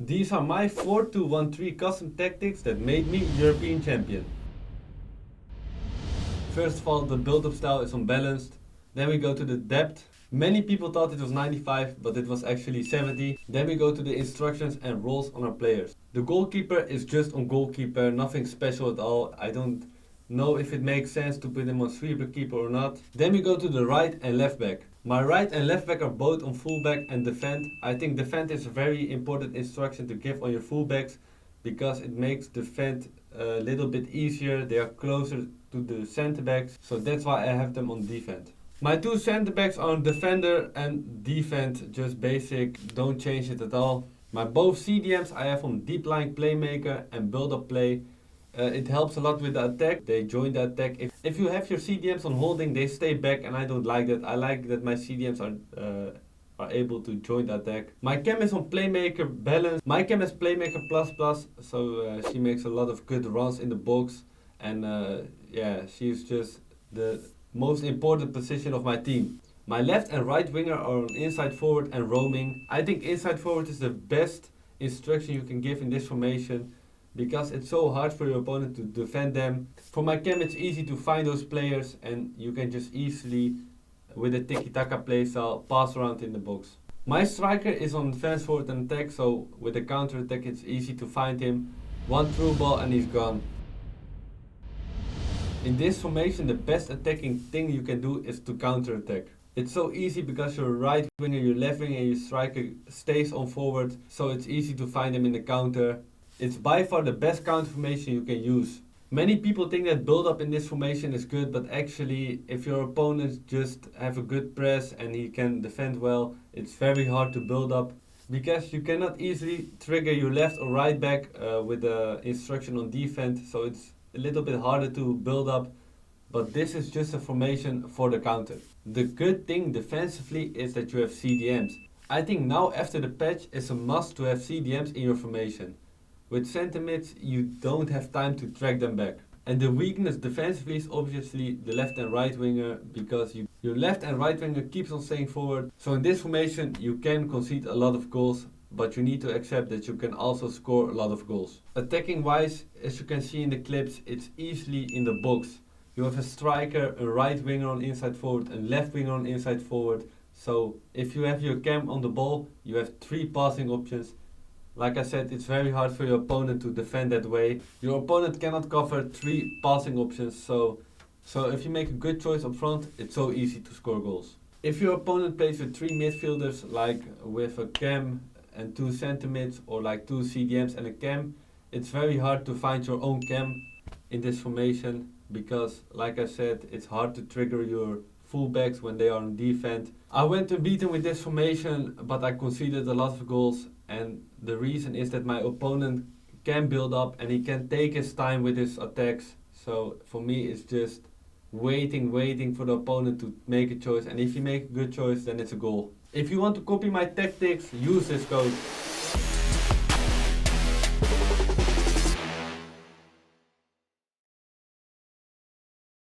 These are my 4-2-1-3 custom tactics that made me European champion. First of all, the build-up style is unbalanced. Then we go to the depth. Many people thought it was 95, but it was actually 70. Then we go to the instructions and roles on our players. The goalkeeper is just on goalkeeper, nothing special at all. I don't know if it makes sense to put him on sweeper keeper or not. Then we go to the right and left back. My right and left back are both on fullback and defend. I think defend is a very important instruction to give on your fullbacks because it makes defend a little bit easier. They are closer to the center backs, so that's why I have them on defend. My two center backs are on defender and defend, just basic, don't change it at all. My both CDMs I have on deep line playmaker and build up play. It helps a lot with the attack. They join the attack. If you have your CDMs on holding, they stay back, and I don't like that. I like that my CDMs are able to join the attack. My cam is on playmaker balance. My cam is playmaker plus plus, so she makes a lot of good runs in the box, and yeah, she's just the most important position of my team. My left and right winger are on inside forward and roaming. I think inside forward is the best instruction you can give in this formation, because it's so hard for your opponent to defend them. For my cam, it's easy to find those players, and you can just easily, with a tiki-taka playstyle, pass around in the box. My striker is on defense forward and attack, so with a counter attack it's easy to find him. One through ball and he's gone. In this formation, the best attacking thing you can do is to counter attack. It's so easy because your right winger, your left winger and your striker stays on forward, so it's easy to find them in the counter. It's by far the best counter formation you can use. Many people think that build up in this formation is good, but actually if your opponents just have a good press and he can defend well, it's very hard to build up, because you cannot easily trigger your left or right back with the instruction on defense, so it's a little bit harder to build up, but this is just a formation for the counter. The good thing defensively is that you have CDMs. I think now after the patch it's a must to have CDMs in your formation. With center mids, you don't have time to track them back. And the weakness defensively is obviously the left and right winger, because your left and right winger keeps on staying forward. So in this formation you can concede a lot of goals, but you need to accept that you can also score a lot of goals. Attacking wise, as you can see in the clips, it's easily in the box. You have a striker, a right winger on inside forward, and left winger on inside forward. So if you have your cam on the ball, you have 3 passing options. Like I said, it's very hard for your opponent to defend that way. Your opponent cannot cover 3 passing options, so if you make a good choice up front, it's so easy to score goals. If your opponent plays with 3 midfielders, like with a cam and 2 center mids, or like 2 CDMs and a cam, it's very hard to find your own cam in this formation, because like I said, it's hard to trigger your fullbacks when they are on defense. I went unbeaten with this formation, but I conceded a lot of goals, and the reason is that my opponent can build up and he can take his time with his attacks. So for me it's just waiting for the opponent to make a choice, and if he makes a good choice then it's a goal. If you want to copy my tactics, use this code.